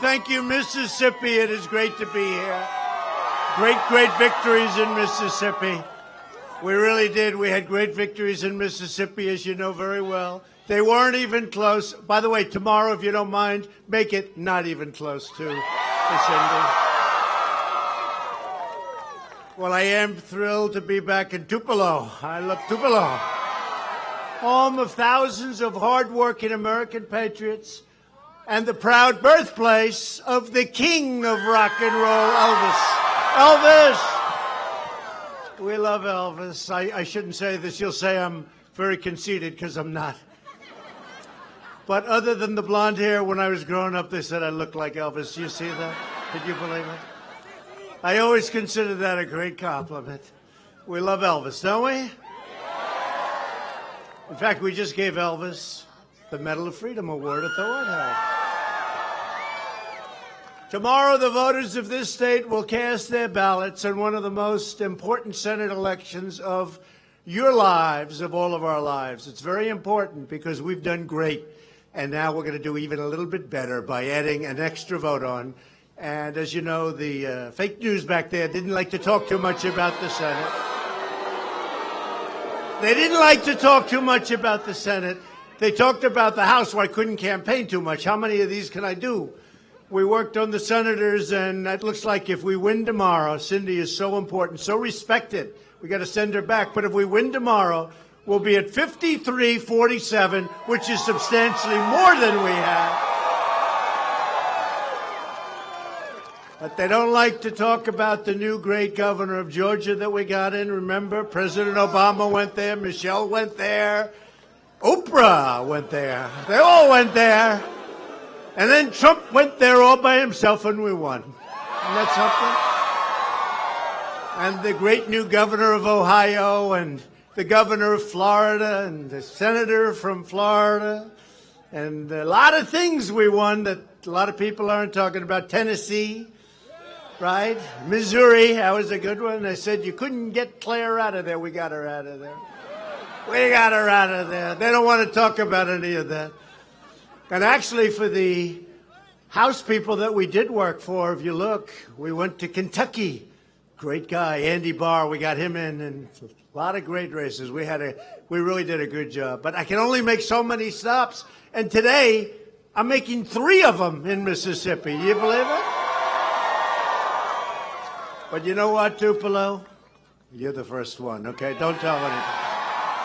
thank you, Mississippi. It is great to be here. Great victories in Mississippi. We really did. We had great victories in Mississippi, as you know very well. They weren't even close. By the way, tomorrow, if you don't mind, make it not even close to Cindy. Well, I am thrilled to be back in Tupelo. I love Tupelo. Home of thousands of hardworking American patriots and the proud birthplace of the king of rock and roll, Elvis. Elvis! We love Elvis. I shouldn't say this. You'll say I'm very conceited because I'm not. But other than the blonde hair, when I was growing up, they said I looked like Elvis. You see that? Could you believe it? I always consider that a great compliment. We love Elvis, don't we? In fact, we just gave Elvis the Medal of Freedom Award at the White House. Tomorrow, the voters of this state will cast their ballots on one of the most important Senate elections of your lives, of all of our lives. It's very important because we've done great, and now we're going to do even a little bit better by adding an extra vote on. And as you know, the fake news back there didn't like to talk too much about the Senate. They didn't like to talk too much about the Senate. They talked about the House, where I couldn't campaign too much. How many of these can I do? We worked on the senators, and it looks like if we win tomorrow, Cindy is so important, so respected, we got to send her back. But if we win tomorrow, we'll be at 53-47, which is substantially more than we have. But they don't like to talk about the new great governor of Georgia that we got in. Remember, President Obama went there, Michelle went there, Oprah went there. They all went there. And then Trump went there all by himself, and we won. Isn't that something? And the great new governor of Ohio, and the governor of Florida, and the senator from Florida, and a lot of things we won that a lot of people aren't talking about. Tennessee, right? Missouri, that was a good one. They said you couldn't get Claire out of there. We got her out of there. We got her out of there. They don't want to talk about any of that. And actually, for the House people that we did work for, if you look, we went to Kentucky. Great guy, Andy Barr. We got him in, and a lot of great races. We really did a good job. But I can only make so many stops. And today, I'm making 3 of them in Mississippi. You believe it? But you know what, Tupelo? You're the first one, okay? Don't tell anybody.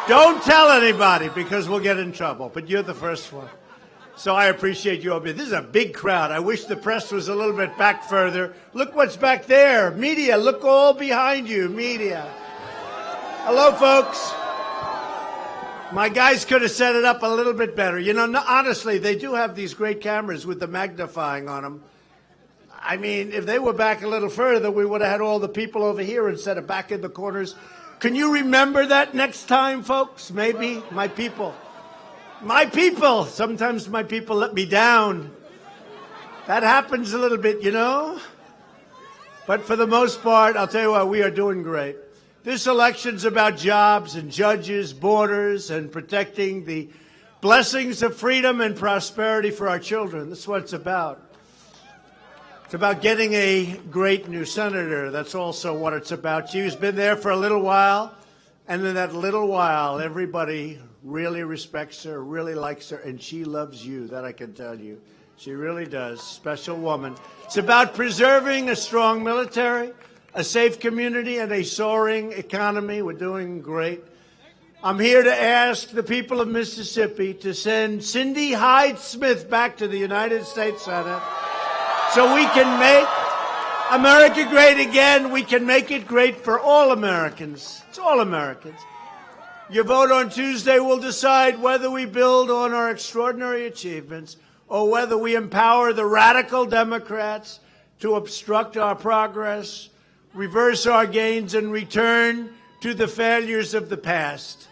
Don't tell anybody, because we'll get in trouble. But you're the first one. So I appreciate you all being. This is a big crowd. I wish the press was a little bit back further. Look what's back there. Media, look all behind you. Media. Hello, folks. My guys could have set it up a little bit better. You know, honestly, they do have these great cameras with the magnifying on them. I mean, if they were back a little further, we would have had all the people over here instead of back in the corners. Can you remember that next time, folks? Maybe my people. My people. Sometimes my people let me down. That happens a little bit, you know. But for the most part, I'll tell you what, we are doing great. This election's about jobs and judges, borders, and protecting the blessings of freedom and prosperity for our children. That's what it's about. It's about getting a great new senator. That's also what it's about. She's been there for a little while, and in that little while, everybody really respects her, really likes her, and she loves you, that I can tell you. She really does. Special woman. It's about preserving a strong military, a safe community, and a soaring economy. We're doing great. I'm here to ask the people of Mississippi to send Cindy Hyde-Smith back to the United States Senate so we can make America great again. We can make it great for all Americans. It's all Americans. Your vote on Tuesday will decide whether we build on our extraordinary achievements or whether we empower the radical Democrats to obstruct our progress, reverse our gains, and return to the failures of the past.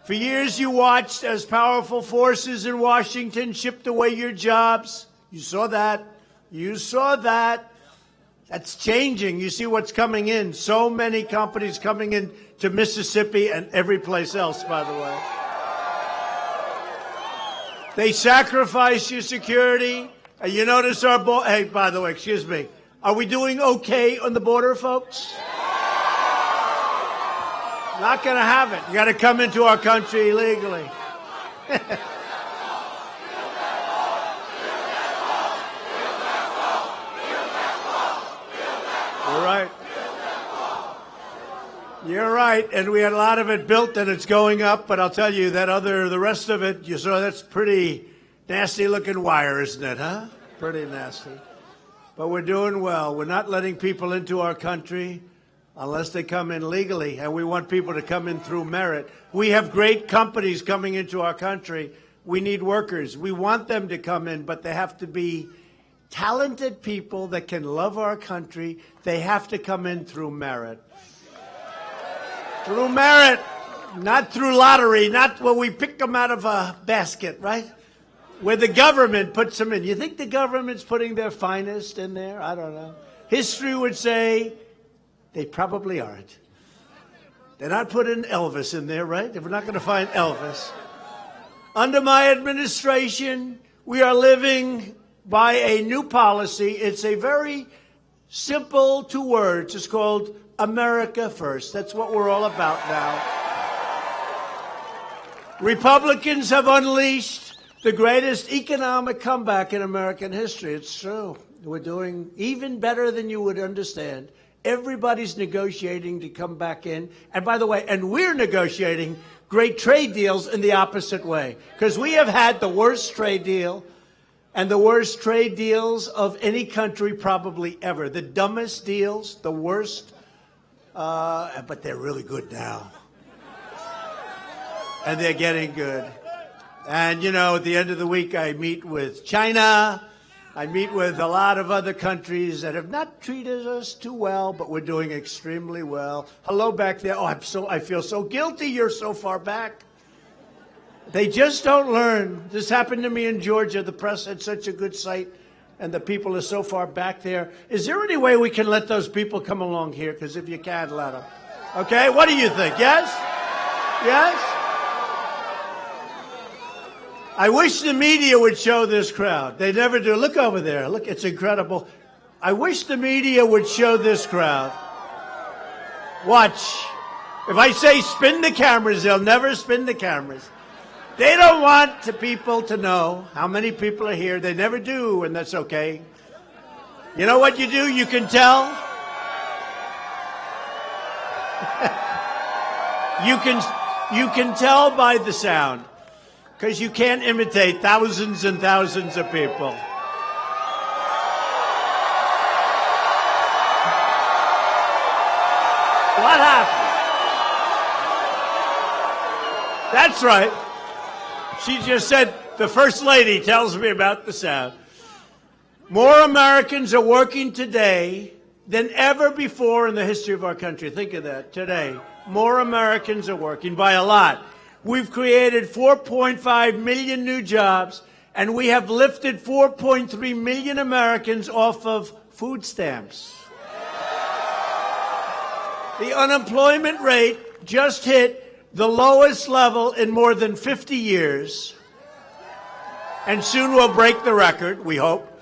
For years, you watched as powerful forces in Washington chipped away your jobs. You saw that. You saw that. That's changing. You see what's coming in. So many companies coming in to Mississippi and every place else, by the way. They sacrifice your security. You notice our border. Hey, by the way, excuse me. Are we doing okay on the border, folks? Not going to have it. You got to come into our country illegally. You're right. You're right. And we had a lot of it built and it's going up. But I'll tell you the rest of it, you saw that's pretty nasty looking wire, isn't it, huh? Pretty nasty. But we're doing well. We're not letting people into our country unless they come in legally. And we want people to come in through merit. We have great companies coming into our country. We need workers. We want them to come in, but they have to be talented people that can love our country. They have to come in through merit. Through merit, not through lottery, not when we pick them out of a basket, right? Where the government puts them in. You think the government's putting their finest in there? I don't know. History would say they probably aren't. They're not putting Elvis in there, right? If we're not going to find Elvis. Under my administration, we are living by a new policy. It's a very simple 2 words. It's called America First. That's what we're all about now. Republicans have unleashed the greatest economic comeback in American history. It's true. We're doing even better than you would understand. Everybody's negotiating to come back in. And by the way, and we're negotiating great trade deals in the opposite way. Because we have had the worst trade deal and the worst trade deals of any country probably ever. The dumbest deals, the worst, but they're really good now. And they're getting good. And, you know, at the end of the week, I meet with China. I meet with a lot of other countries that have not treated us too well, but we're doing extremely well. Hello back there. Oh, I feel so guilty. You're so far back. They just don't learn. This happened to me in Georgia. The press had such a good site, and the people are so far back there. Is there any way we can let those people come along here? Because if you can, let them. Okay? What do you think? Yes? Yes? I wish the media would show this crowd. They never do. Look over there. Look, it's incredible. I wish the media would show this crowd. Watch. If I say spin the cameras, they'll never spin the cameras. They don't want the people to know how many people are here. They never do, and that's okay. You know what you do? You can tell. You can tell by the sound. Because you can't imitate thousands and thousands of people. What happened? That's right. She just said, the First Lady tells me about the sound. More Americans are working today than ever before in the history of our country. Think of that, today. More Americans are working by a lot. We've created 4.5 million new jobs, and we have lifted 4.3 million Americans off of food stamps. The unemployment rate just hit the lowest level in more than 50 years, and soon we'll break the record, we hope.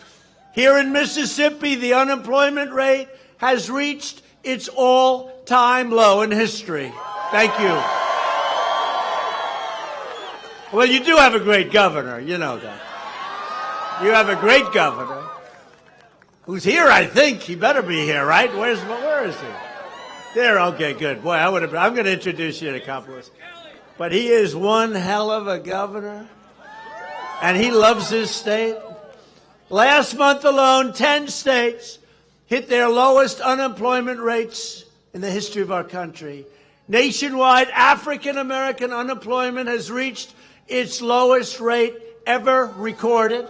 Here in Mississippi, the unemployment rate has reached its all-time low in history. Thank you. Well, you do have a great governor, you know that. You have a great governor who's here, I think. He better be here, right? Where is he? There, okay, good. Boy, I'm going to introduce you in a couple of. But he is one hell of a governor, and he loves his state. Last month alone, 10 states hit their lowest unemployment rates in the history of our country. Nationwide, African-American unemployment has reached its lowest rate ever recorded.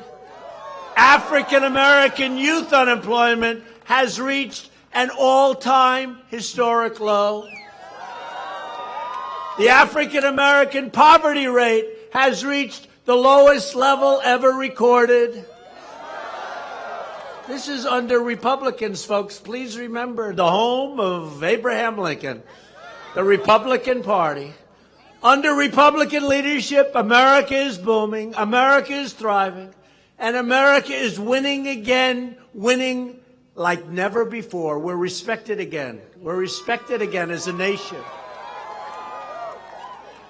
African-American youth unemployment has reached an all-time historic low. The African-American poverty rate has reached the lowest level ever recorded. This is under Republicans, folks. Please remember, the home of Abraham Lincoln, the Republican Party. Under Republican leadership, America is booming. America is thriving. And America is winning again, winning like never before. We're respected again. We're respected again as a nation.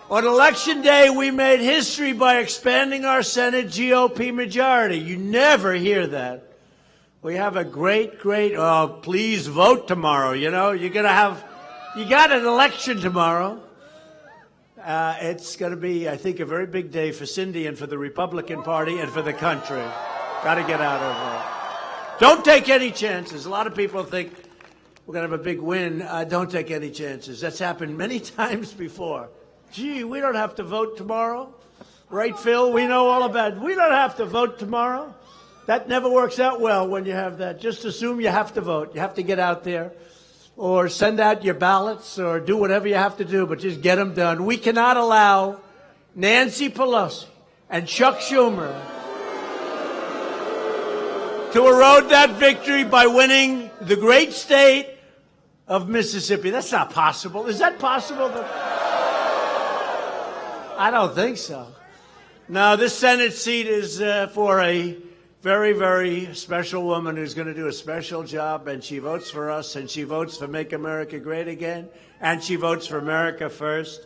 On Election Day, we made history by expanding our Senate GOP majority. You never hear that. We have a great, please vote tomorrow. You know, you got an election tomorrow. It's going to be, I think, a very big day for Cindy and for the Republican Party and for the country. Got to get out of there. Don't take any chances. A lot of people think we're going to have a big win. Don't take any chances. That's happened many times before. Gee, we don't have to vote tomorrow. Right, Phil? We know all about it. We don't have to vote tomorrow. That never works out well when you have that. Just assume you have to vote. You have to get out there or send out your ballots or do whatever you have to do, but just get them done. We cannot allow Nancy Pelosi and Chuck Schumer to erode that victory by winning the great state of Mississippi. That's not possible. Is that possible? I don't think so. No, this Senate seat is for a very, very special woman who's going to do a special job, and she votes for us, and she votes for Make America Great Again, and she votes for America First.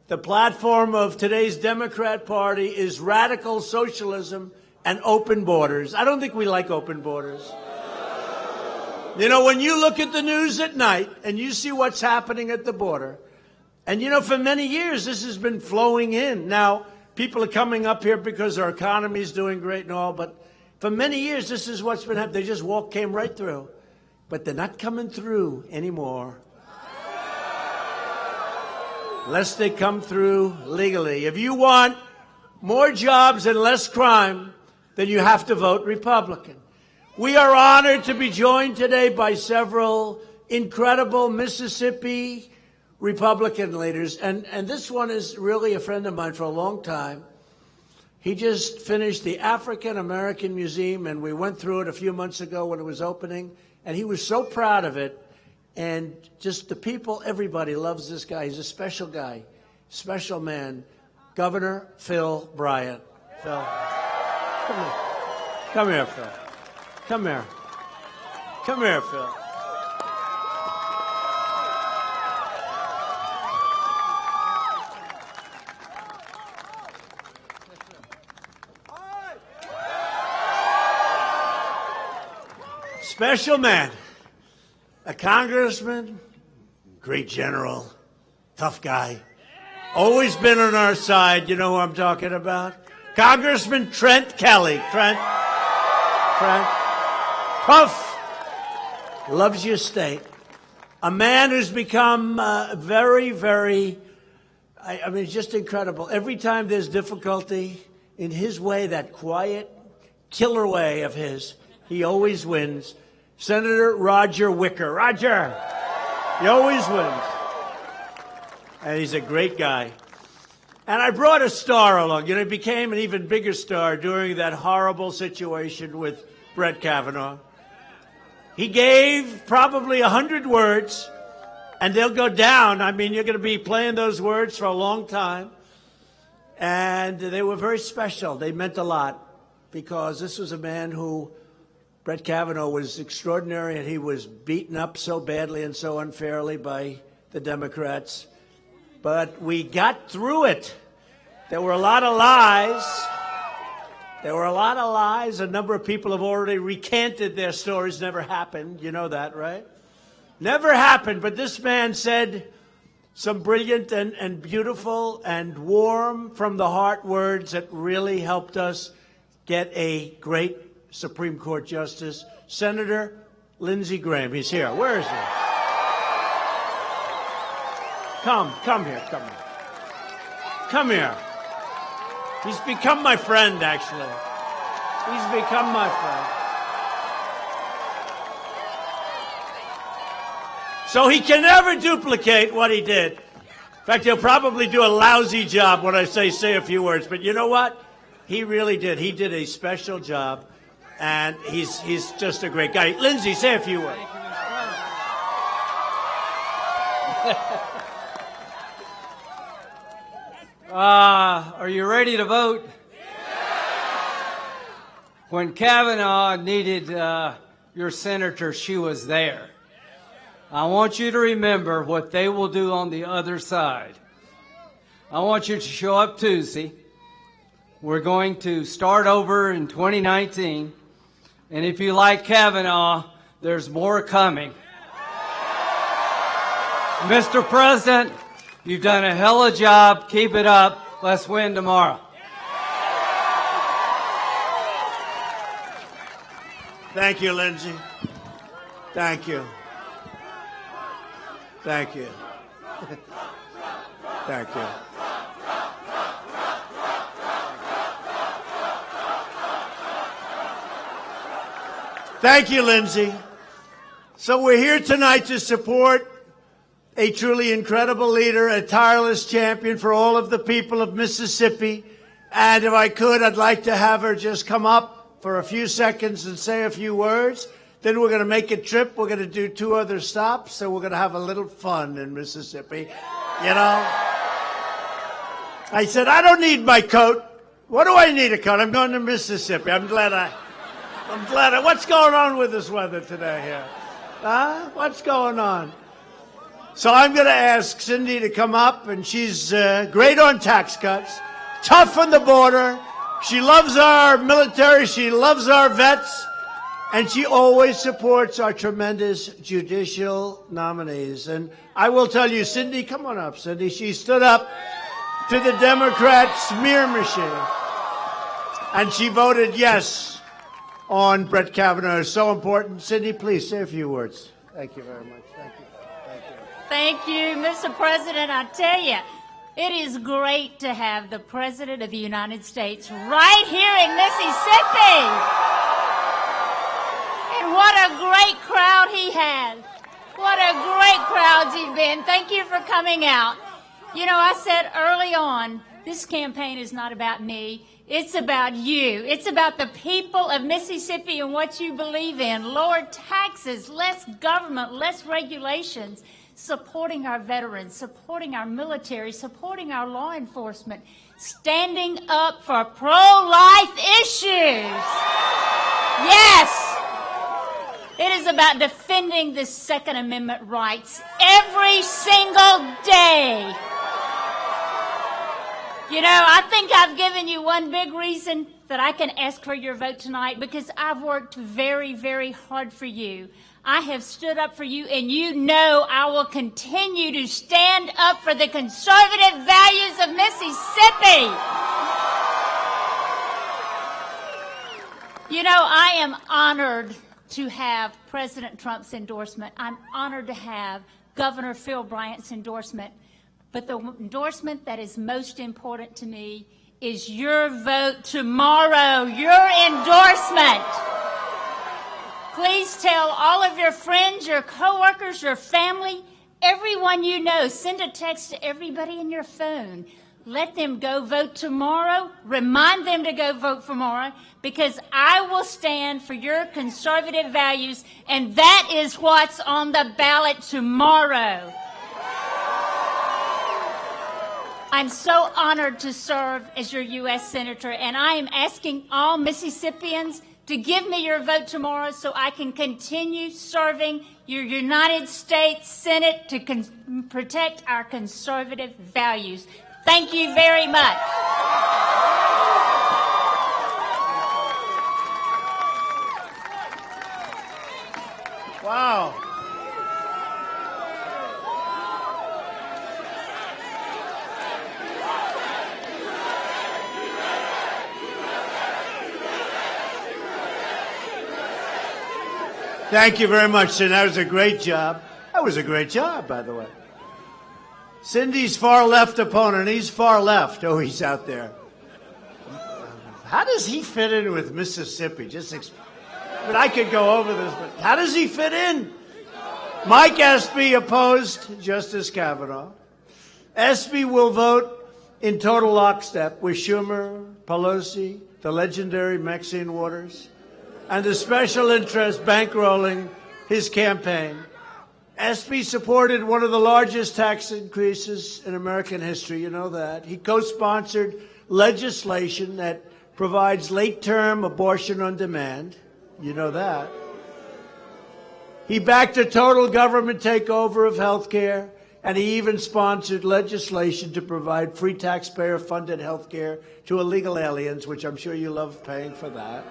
The platform of today's Democrat Party is radical socialism and open borders. I don't think we like open borders. You know, when you look at the news at night and you see what's happening at the border, and, you know, for many years this has been flowing in. Now, people are coming up here because our economy is doing great and all, but for many years this is what's been happening. They just came right through. But they're not coming through anymore. Unless they come through legally. If you want more jobs and less crime, then you have to vote Republican. We are honored to be joined today by several incredible Mississippi Republican leaders. And this one is really a friend of mine for a long time. He just finished the African American Museum, and we went through it a few months ago when it was opening. And he was so proud of it. And just the people, everybody loves this guy. He's a special guy, special man. Governor Phil Bryant. Phil, come here. Come here, Phil. Come here. Come here, Phil. Special man. A congressman, great general, tough guy. Always been on our side. You know who I'm talking about? Congressman Trent Kelly. Trent. Tough. Loves your state. A man who's become very, very, I mean, just incredible. Every time there's difficulty, in his way, that quiet, killer way of his, he always wins. Senator Roger Wicker. Roger! He always wins. And he's a great guy. And I brought a star along. You know, he became an even bigger star during that horrible situation with Brett Kavanaugh. He gave probably 100 words, and they'll go down. I mean, you're going to be playing those words for a long time. And they were very special. They meant a lot, because this was a man who, Brett Kavanaugh, was extraordinary, and he was beaten up so badly and so unfairly by the Democrats. But we got through it. There were a lot of lies. A number of people have already recanted their stories. Never happened. You know that, right? Never happened. But this man said some brilliant and beautiful and warm from the heart words that really helped us get a great Supreme Court Justice, Senator Lindsey Graham. He's here. Where is he? Come here. Come here. He's become my friend, actually. He's become my friend. So he can never duplicate what he did. In fact, he'll probably do a lousy job when I say a few words. But you know what? He really did. He did a special job. And he's just a great guy. Lindsey, say a few words. Are you ready to vote? When Kavanaugh needed your senator, she was there. I want you to remember what they will do on the other side. I want you to show up Tuesday. We're going to start over in 2019. And if you like Kavanaugh, there's more coming. Mr. President, you've done a hell of a job. Keep it up. Let's win tomorrow. Thank you, Lindsey. Thank you. Thank you. Thank you. Thank you, Lindsey. So we're here tonight to support a truly incredible leader, a tireless champion for all of the people of Mississippi. And if I could, I'd like to have her just come up for a few seconds and say a few words. Then we're going to make a trip. We're going to do 2 other stops, so we're going to have a little fun in Mississippi. You know? I said, I don't need my coat. What do I need a coat? I'm going to Mississippi. I'm glad what's going on with this weather today here? Huh? What's going on? So I'm going to ask Cindy to come up, and she's great on tax cuts, tough on the border. She loves our military. She loves our vets. And she always supports our tremendous judicial nominees. And I will tell you, Cindy, come on up, Cindy. She stood up to the Democrat smear machine. And she voted yes on Brett Kavanaugh. It's so important. Cindy, please say a few words. Thank you very much. Thank you. Thank you, Mr. President. I tell you, it is great to have the President of the United States right here in Mississippi. And what a great crowd he has. What a great crowd you've been. Thank you for coming out. You know, I said early on, this campaign is not about me. It's about you. It's about the people of Mississippi and what you believe in. Lower taxes, less government, less regulations, supporting our veterans, supporting our military, supporting our law enforcement, standing up for pro-life issues. Yes. It is about defending the Second Amendment rights every single day. You know, I think I've given you one big reason that I can ask for your vote tonight, because I've worked very, very hard for you. I have stood up for you, and you know I will continue to stand up for the conservative values of Mississippi. You know, I am honored to have President Trump's endorsement. I'm honored to have Governor Phil Bryant's endorsement. But the endorsement that is most important to me is your vote tomorrow, your endorsement. Please tell all of your friends, your coworkers, your family, everyone you know. Send a text to everybody in your phone. Let them go vote tomorrow. Remind them to go vote tomorrow, because I will stand for your conservative values, and that is what's on the ballot tomorrow. I'm so honored to serve as your U.S. Senator, and I am asking all Mississippians to give me your vote tomorrow so I can continue serving your United States Senate to protect our conservative values. Thank you very much. Wow. Thank you very much, Cindy. That was a great job. That was a great job, by the way. Cindy's far left opponent, he's far left. Oh, he's out there. How does he fit in with Mississippi? But I could go over this, but how does he fit in? Mike Espy opposed Justice Kavanaugh. Espy will vote in total lockstep with Schumer, Pelosi, the legendary Maxine Waters, and the special interest bankrolling his campaign. Espy supported one of the largest tax increases in American history. You know that. He co-sponsored legislation that provides late-term abortion on demand. You know that. He backed a total government takeover of health care, and he even sponsored legislation to provide free taxpayer-funded health care to illegal aliens, which I'm sure you love paying for that.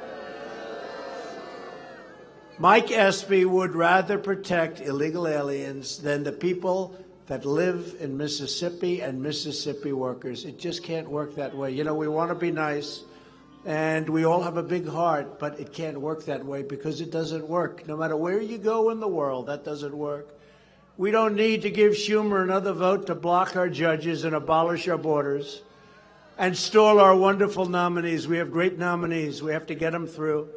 Mike Espy would rather protect illegal aliens than the people that live in Mississippi and Mississippi workers. It just can't work that way. You know, we want to be nice, and we all have a big heart, but it can't work that way because it doesn't work. No matter where you go in the world, that doesn't work. We don't need to give Schumer another vote to block our judges and abolish our borders and stall our wonderful nominees. We have great nominees. We have to get them through.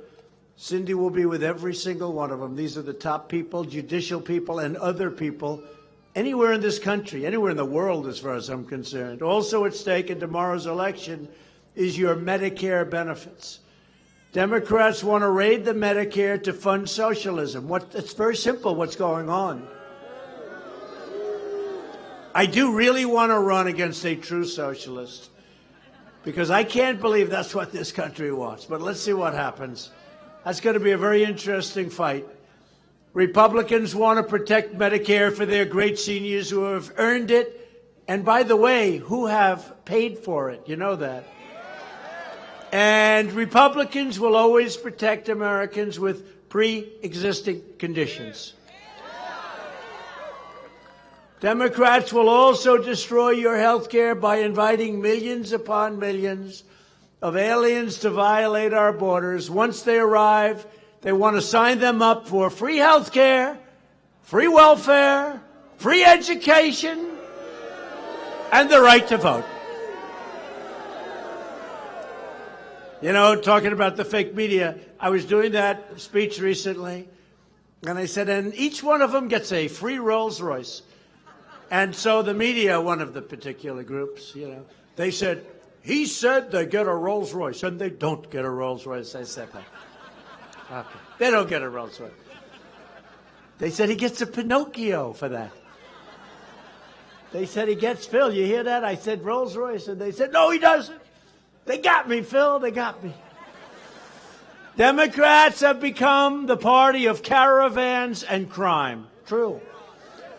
Cindy will be with every single one of them. These are the top people, judicial people, and other people anywhere in this country, anywhere in the world as far as I'm concerned. Also at stake in tomorrow's election is your Medicare benefits. Democrats want to raid the Medicare to fund socialism. It's very simple what's going on. I do really want to run against a true socialist because I can't believe that's what this country wants. But let's see what happens. That's going to be a very interesting fight. Republicans want to protect Medicare for their great seniors who have earned it, and by the way, who have paid for it. You know that. And Republicans will always protect Americans with pre-existing conditions. Democrats will also destroy your health care by inviting millions upon millions of aliens to violate our borders. Once they arrive, they want to sign them up for free health care, free welfare, free education, and the right to vote. You know, talking about the fake media, I was doing that speech recently, and I said, and each one of them gets a free Rolls Royce. And so the media, one of the particular groups, you know, they said, he said they get a Rolls Royce, and they don't get a Rolls Royce. I said, okay. They don't get a Rolls Royce. They said he gets a Pinocchio for that. They said he gets, Phil, you hear that? I said Rolls Royce, and they said, no, he doesn't. They got me, Phil, they got me. Democrats have become the party of caravans and crime. True.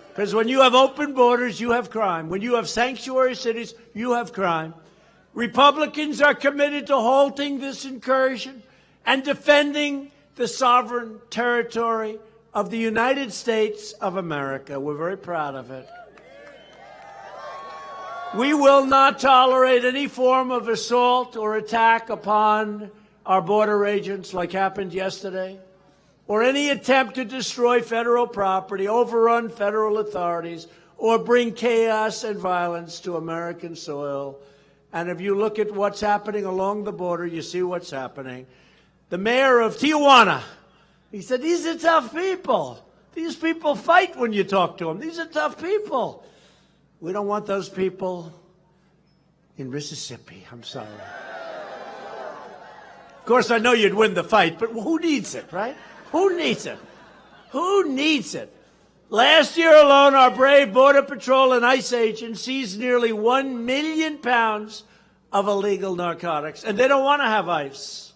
Because when you have open borders, you have crime. When you have sanctuary cities, you have crime. Republicans are committed to halting this incursion and defending the sovereign territory of the United States of America. We're very proud of it. We will not tolerate any form of assault or attack upon our border agents like happened yesterday, or any attempt to destroy federal property, overrun federal authorities, or bring chaos and violence to American soil. And if you look at what's happening along the border, you see what's happening. The mayor of Tijuana, he said, these are tough people. These people fight when you talk to them. These are tough people. We don't want those people in Mississippi. I'm sorry. Of course, I know you'd win the fight, but who needs it, right? Who needs it? Who needs it? Last year alone, our brave Border Patrol and ICE agents seized nearly 1 million pounds of illegal narcotics, and they don't want to have ICE.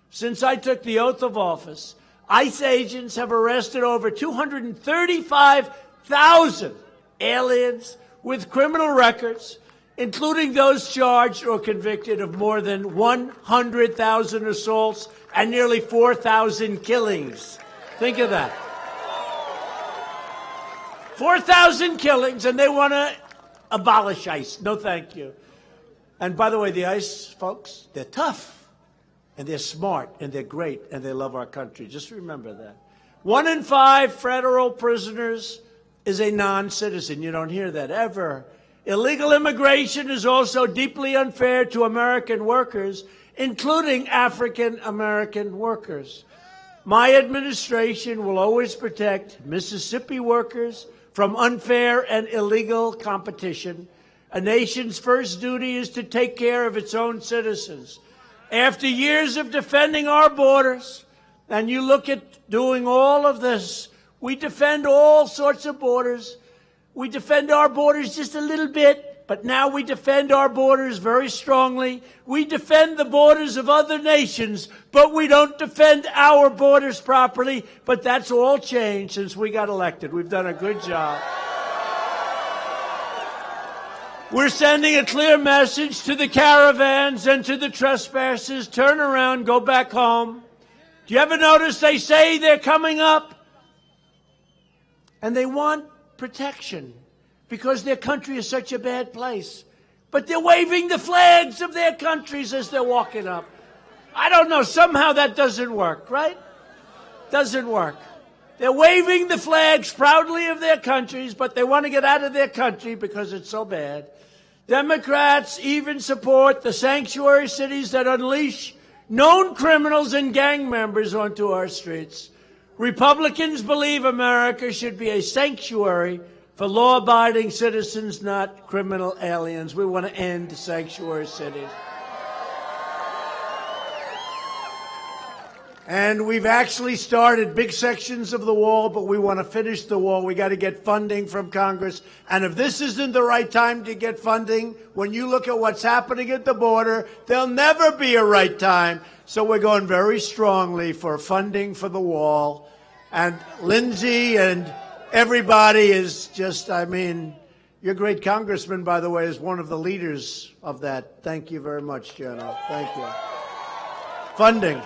Since I took the oath of office, ICE agents have arrested over 235,000 aliens with criminal records, including those charged or convicted of more than 100,000 assaults and nearly 4,000 killings. Think of that. 4,000 killings, and they want to abolish ICE. No, thank you. And by the way, the ICE folks, they're tough, and they're smart, and they're great, and they love our country. Just remember that. 1 in 5 federal prisoners is a non-citizen. You don't hear that ever. Illegal immigration is also deeply unfair to American workers, including African American workers. My administration will always protect Mississippi workers from unfair and illegal competition. A nation's first duty is to take care of its own citizens. After years of defending our borders, and you look at doing all of this, we defend all sorts of borders. We defend our borders just a little bit, but now we defend our borders very strongly. We defend the borders of other nations, but we don't defend our borders properly. But that's all changed since we got elected. We've done a good job. We're sending a clear message to the caravans and to the trespassers. Turn around, go back home. Do you ever notice they say they're coming up? And they want protection because their country is such a bad place. But they're waving the flags of their countries as they're walking up. I don't know, somehow that doesn't work, right? Doesn't work. They're waving the flags proudly of their countries, but they want to get out of their country because it's so bad. Democrats even support the sanctuary cities that unleash known criminals and gang members onto our streets. Republicans believe America should be a sanctuary for law-abiding citizens, not criminal aliens. We want to end sanctuary cities. And we've actually started big sections of the wall, but we want to finish the wall. We got to get funding from Congress. And if this isn't the right time to get funding, when you look at what's happening at the border, there'll never be a right time. So we're going very strongly for funding for the wall. And Lindsey and everybody is just, I mean, your great congressman, by the way, is one of the leaders of that. Thank you very much, General. Thank you. Funding.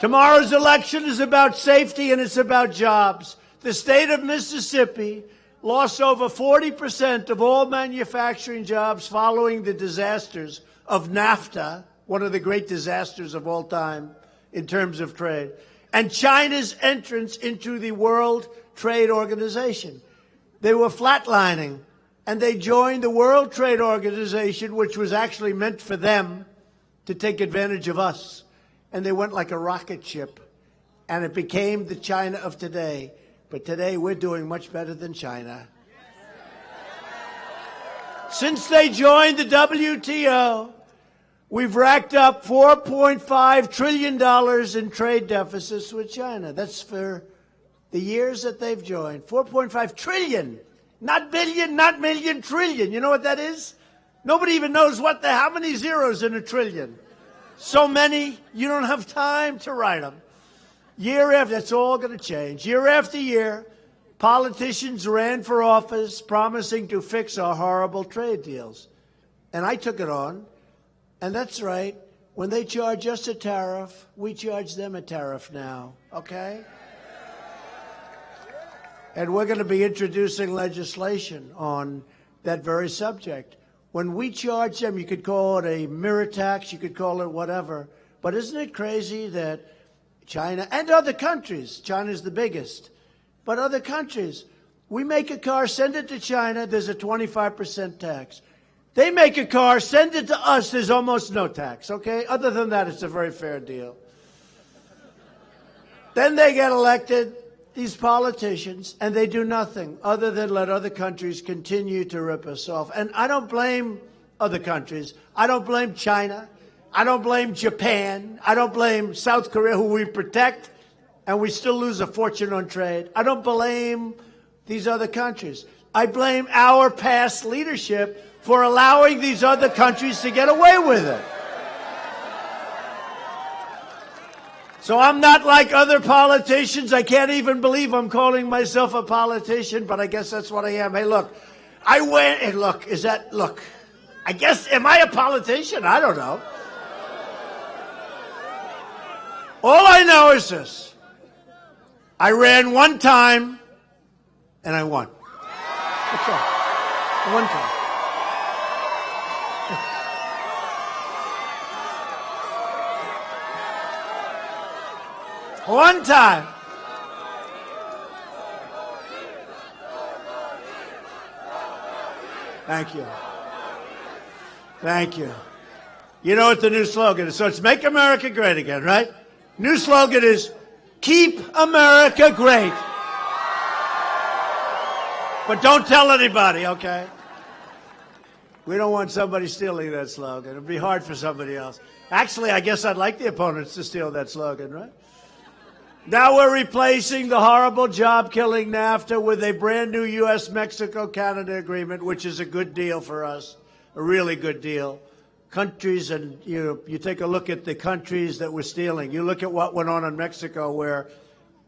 Tomorrow's election is about safety and it's about jobs. The state of Mississippi lost over 40% of all manufacturing jobs following the disasters of NAFTA, one of the great disasters of all time in terms of trade, and China's entrance into the World Trade Organization. They were flatlining, and they joined the World Trade Organization, which was actually meant for them to take advantage of us. And they went like a rocket ship, and it became the China of today. But today, we're doing much better than China. Since they joined the WTO, we've racked up $4.5 trillion in trade deficits with China. That's for the years that they've joined. 4.5 trillion. Not billion, not million, trillion. You know what that is? Nobody even knows how many zeros in a trillion. So many, you don't have time to write them. Year after, that's all going to change. Year after year, politicians ran for office promising to fix our horrible trade deals. And I took it on. And that's right. When they charge us a tariff, we charge them a tariff now. Okay? And we're going to be introducing legislation on that very subject. When we charge them, you could call it a mirror tax, you could call it whatever. But isn't it crazy that China and other countries, China's the biggest, but other countries, we make a car, send it to China, there's a 25% tax. They make a car, send it to us, there's almost no tax, okay? Other than that, it's a very fair deal. Then they get elected, these politicians, and they do nothing other than let other countries continue to rip us off. And I don't blame other countries. I don't blame China. I don't blame Japan. I don't blame South Korea, who we protect, and we still lose a fortune on trade. I don't blame these other countries. I blame our past leadership for allowing these other countries to get away with it. So I'm not like other politicians. I can't even believe I'm calling myself a politician, but I guess that's what I am. Hey, look, I went, and look, I guess, am I a politician? I don't know. All I know is this. I ran one time, and I won. That's all. One time. One time. Thank you. Thank you. You know what the new slogan is? So it's Make America Great Again, right? New slogan is Keep America Great. But don't tell anybody, okay? We don't want somebody stealing that slogan. It'd be hard for somebody else. Actually, I guess I'd like the opponents to steal that slogan, right? Now we're replacing the horrible job-killing NAFTA with a brand new U.S.-Mexico-Canada agreement, which is a good deal for us, a really good deal. Countries, and you take a look at the countries that we're stealing. You look at what went on in Mexico, where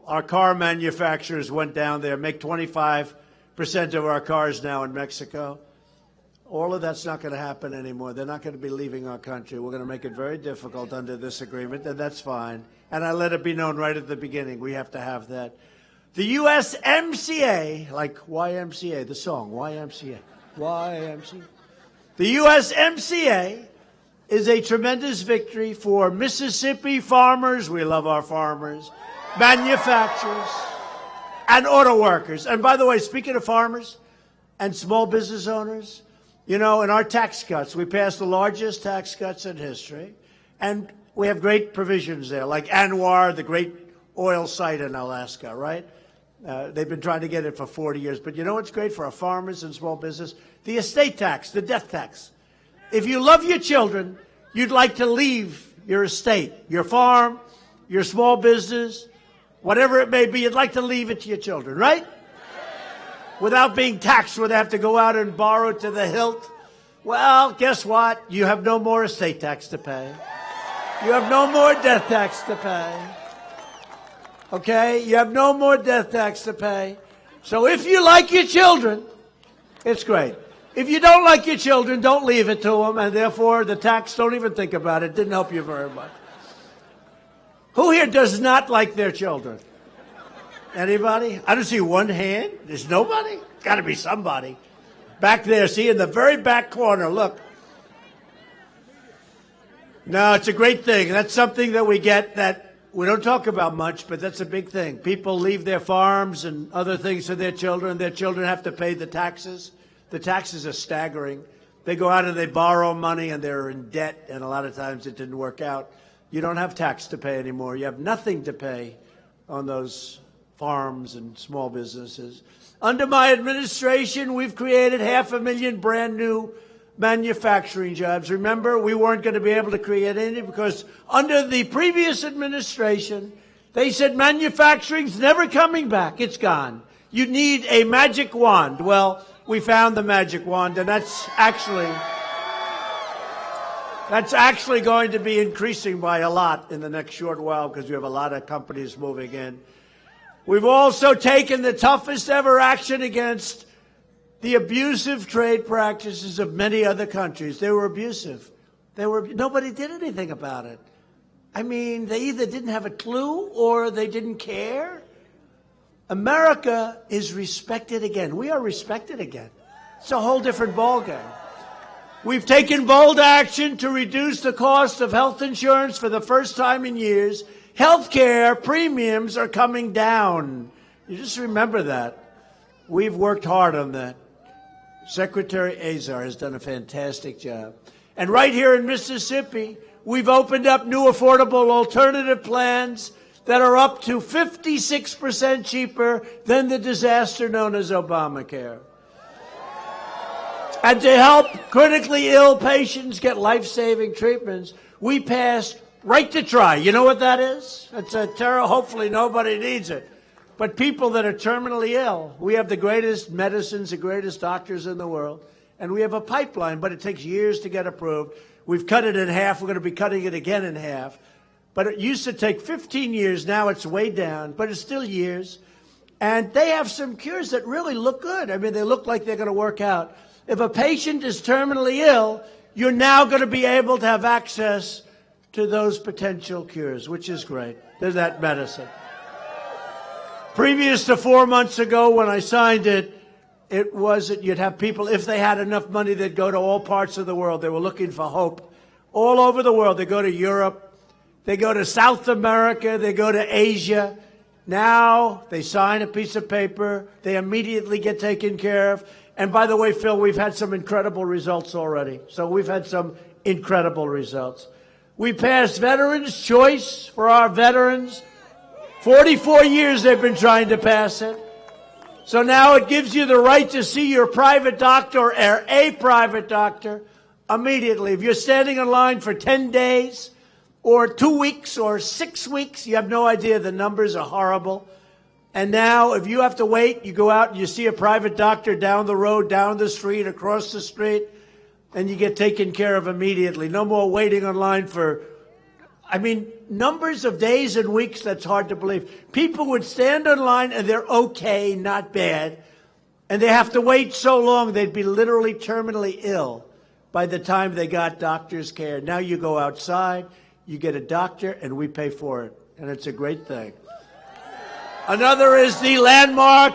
our car manufacturers went down there, make 25% of our cars now in Mexico. All of that's not going to happen anymore. They're not going to be leaving our country. We're going to make it very difficult under this agreement, and that's fine. And I let it be known right at the beginning, we have to have that. The USMCA, like YMCA, the song, YMCA, YMCA. The USMCA is a tremendous victory for Mississippi farmers. We love our farmers, manufacturers, and auto workers. And by the way, speaking of farmers and small business owners, you know, in our tax cuts, we passed the largest tax cuts in history, and we have great provisions there, like Anwar, the great oil site in Alaska, right? They've been trying to get it for 40 years. But you know what's great for our farmers and small business? The estate tax, the death tax. If you love your children, you'd like to leave your estate, your farm, your small business, whatever it may be, you'd like to leave it to your children, right? Without being taxed, where they have to go out and borrow to the hilt. Well, guess what? You have no more estate tax to pay. You have no more death tax to pay. Okay? You have no more death tax to pay. So if you like your children, it's great. If you don't like your children, don't leave it to them, and therefore the tax, don't even think about it. Didn't help you very much. Who here does not like their children? Anybody? I don't see one hand. There's nobody? Got to be somebody. Back there, see, in the very back corner, look. No, it's a great thing. That's something that we get that we don't talk about much, but that's a big thing. People leave their farms and other things to their children. Their children have to pay the taxes. The taxes are staggering. They go out and they borrow money and they're in debt, and a lot of times it didn't work out. You don't have tax to pay anymore. You have nothing to pay on those farms and small businesses. Under my administration, we've created 500,000 brand new manufacturing jobs. Remember, we weren't going to be able to create any because under the previous administration, they said manufacturing's never coming back. It's gone. You need a magic wand. Well, we found the magic wand, and that's actually going to be increasing by a lot in the next short while because we have a lot of companies moving in. We've also taken the toughest ever action against the abusive trade practices of many other countries. They were abusive. Nobody did anything about it. I mean, they either didn't have a clue or they didn't care. America is respected again. We are respected again. It's a whole different ballgame. We've taken bold action to reduce the cost of health insurance for the first time in years. Health care premiums are coming down. You just remember that. We've worked hard on that. Secretary Azar has done a fantastic job. And right here in Mississippi, we've opened up new affordable alternative plans that are up to 56% cheaper than the disaster known as Obamacare. And to help critically ill patients get life-saving treatments, we passed Right to Try. You know what that is? It's a terror. Hopefully nobody needs it. But people that are terminally ill, we have the greatest medicines, the greatest doctors in the world, and we have a pipeline, but it takes years to get approved. We've cut it in half. We're going to be cutting it again in half. But it used to take 15 years. Now it's way down, but it's still years. And they have some cures that really look good. I mean, they look like they're going to work out. If a patient is terminally ill, you're now going to be able to have access to those potential cures, which is great. There's that medicine. Previous to 4 months ago when I signed it, it was that you'd have people, if they had enough money, they'd go to all parts of the world. They were looking for hope. All over the world. They go to Europe. They go to South America. They go to Asia. Now they sign a piece of paper. They immediately get taken care of. And by the way, Phil, we've had some incredible results already. So we've had some incredible results. We passed Veterans Choice for our veterans. 44 years they've been trying to pass it. So now it gives you the right to see your private doctor or a private doctor immediately. If you're standing in line for 10 days or 2 weeks or 6 weeks. You have no idea. The numbers are horrible. And now if you have to wait, you go out and you see a private doctor down the road, down the street, across the street, and you get taken care of immediately. No more waiting online for, numbers of days and weeks, that's hard to believe. People would stand in line and they're okay, not bad, and they have to wait so long they'd be literally terminally ill by the time they got doctor's care. Now you go outside, you get a doctor, and we pay for it, and it's a great thing. Another is the landmark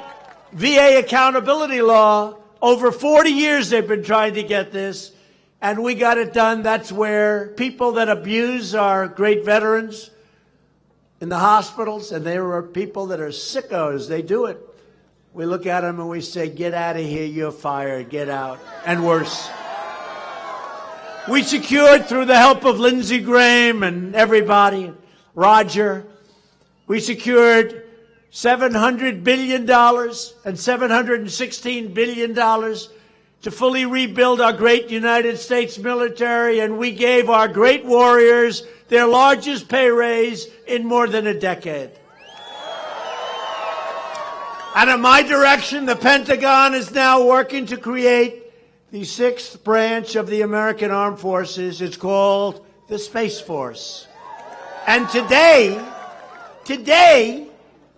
VA accountability law. Over 40 years they've been trying to get this, and we got it done. That's where people that abuse our great veterans in the hospitals, and there are people that are sickos, they do it. We look at them and we say, get out of here, you're fired, get out, and worse. We secured, through the help of Lindsey Graham and everybody, Roger, we secured $700 billion and $716 billion to fully rebuild our great United States military, and we gave our great warriors their largest pay raise in more than a decade. And in my direction, the Pentagon is now working to create the 6th branch of the American Armed Forces. It's called the Space Force. And today,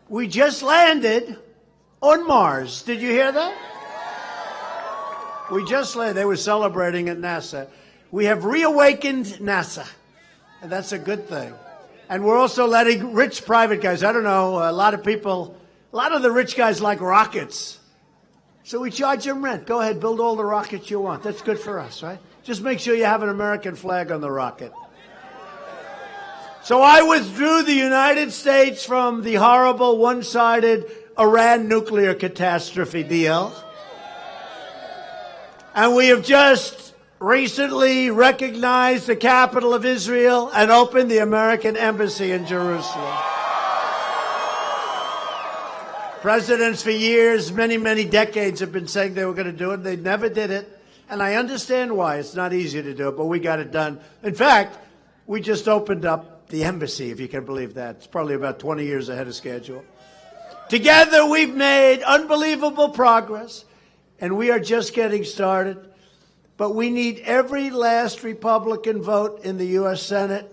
we just landed on Mars. Did you hear that? We just landed. They were celebrating at NASA. We have reawakened NASA, and that's a good thing. And we're also letting rich private guys, I don't know, a lot of the rich guys like rockets. So we charge them rent. Go ahead, build all the rockets you want. That's good for us, right? Just make sure you have an American flag on the rocket. So I withdrew the United States from the horrible one-sided Iran nuclear catastrophe deal. And we have just recently recognized the capital of Israel and opened the American embassy in Jerusalem. Presidents for years, many, many decades, have been saying they were going to do it. They never did it. And I understand why. It's not easy to do it, but we got it done. In fact, we just opened up the embassy, if you can believe that. It's probably about 20 years ahead of schedule. Together, we've made unbelievable progress, and we are just getting started. But we need every last Republican vote in the U.S. Senate.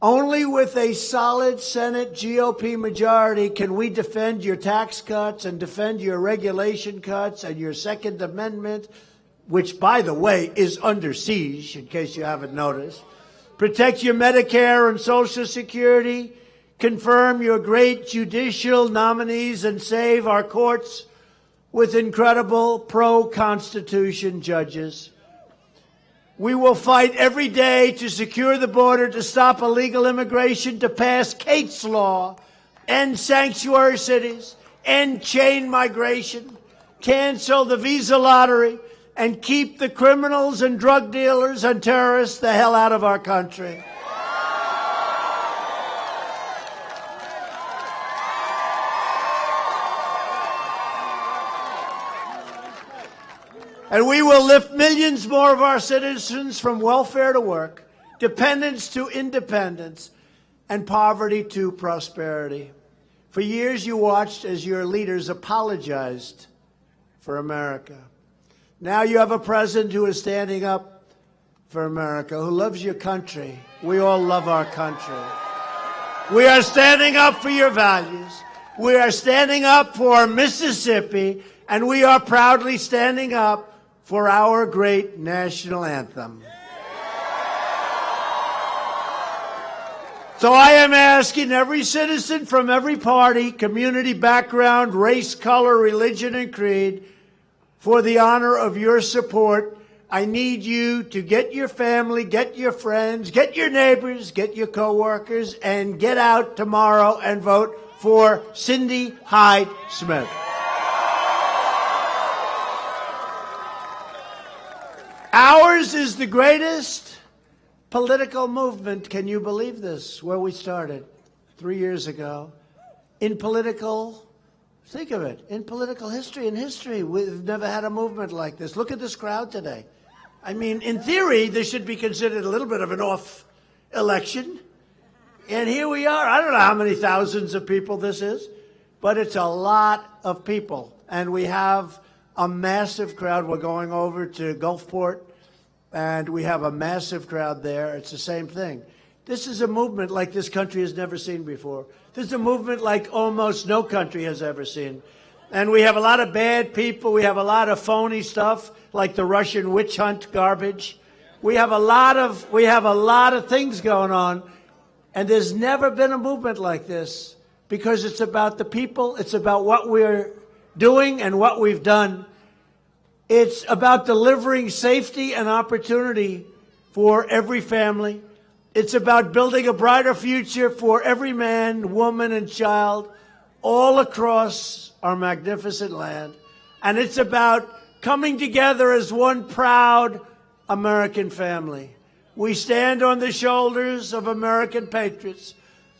Only with a solid Senate GOP majority can we defend your tax cuts and defend your regulation cuts and your Second Amendment, which, by the way, is under siege, in case you haven't noticed. Protect your Medicare and Social Security, confirm your great judicial nominees, and save our courts with incredible pro-Constitution judges. We will fight every day to secure the border, to stop illegal immigration, to pass Kate's Law, end sanctuary cities, end chain migration, cancel the visa lottery, and keep the criminals and drug dealers and terrorists the hell out of our country. And we will lift millions more of our citizens from welfare to work, dependence to independence, and poverty to prosperity. For years you watched as your leaders apologized for America. Now you have a president who is standing up for America, who loves your country. We all love our country. We are standing up for your values. We are standing up for Mississippi, and we are proudly standing up for our great national anthem. So I am asking every citizen from every party, community, background, race, color, religion, and creed, for the honor of your support. I need you to get your family, get your friends, get your neighbors, get your coworkers, and get out tomorrow and vote for Cindy Hyde-Smith. Ours is the greatest political movement, can you believe this, where we started 3 years ago. In political, think of it, in political history, we've never had a movement like this. Look at this crowd today. I mean, in theory, this should be considered a little bit of an election. And here we are. I don't know how many thousands of people this is, but it's a lot of people. And we have a massive crowd. We're going over to Gulfport, and we have a massive crowd there. It's the same thing. This is a movement like this country has never seen before. This is a movement like almost no country has ever seen. And we have a lot of bad people. We have a lot of phony stuff, like the Russian witch hunt garbage. We have a lot of things going on. And there's never been a movement like this, because it's about the people. It's about what we're doing and what we've done. It's about delivering safety and opportunity for every family. It's about building a brighter future for every man, woman, and child all across our magnificent land. And it's about coming together as one proud American family. We stand on the shoulders of American patriots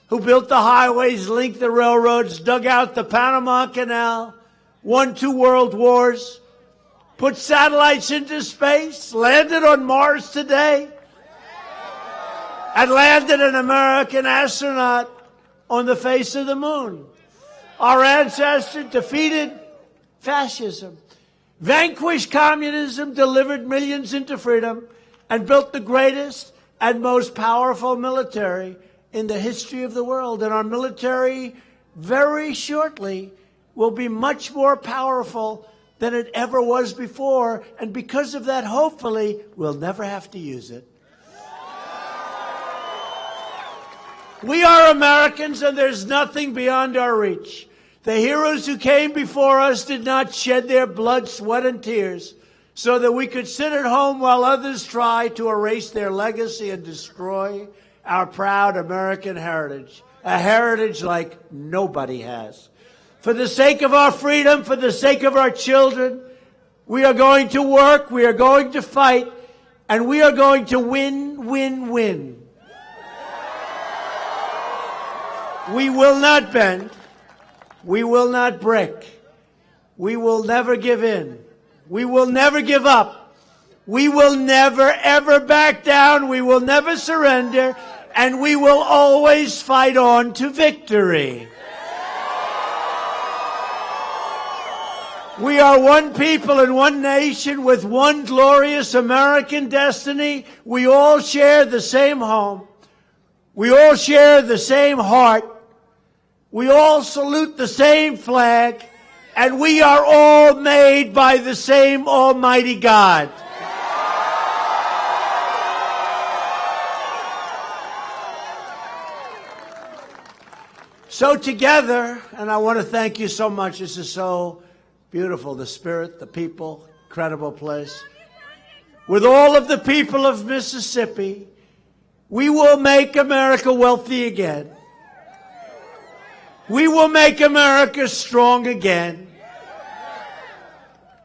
who built the highways, linked the railroads, dug out the Panama Canal, won 2 world wars, put satellites into space, landed on Mars today, and landed an American astronaut on the face of the moon. Our ancestors defeated fascism, vanquished communism, delivered millions into freedom, and built the greatest and most powerful military in the history of the world. And our military, very shortly, will be much more powerful than it ever was before. And because of that, hopefully, we'll never have to use it. We are Americans, and there's nothing beyond our reach. The heroes who came before us did not shed their blood, sweat, and tears so that we could sit at home while others try to erase their legacy and destroy our proud American heritage, a heritage like nobody has. For the sake of our freedom, for the sake of our children, we are going to work, we are going to fight, and we are going to win, win, win. We will not bend. We will not break. We will never give in. We will never give up. We will never, ever back down. We will never surrender. And we will always fight on to victory. We are one people and one nation with one glorious American destiny. We all share the same home. We all share the same heart. We all salute the same flag, and we are all made by the same Almighty God. So together, and I want to thank you so much. This is so beautiful, the spirit, the people, incredible place. With all of the people of Mississippi, we will make America wealthy again. We will make America strong again.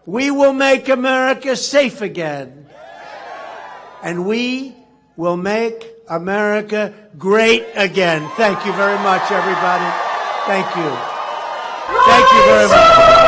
We will make America safe again. And we will make America great again. Thank you very much, everybody. Thank you. Thank you very much.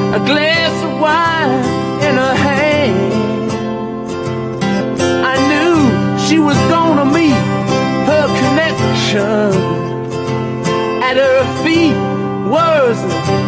A glass of wine in her hand. closing.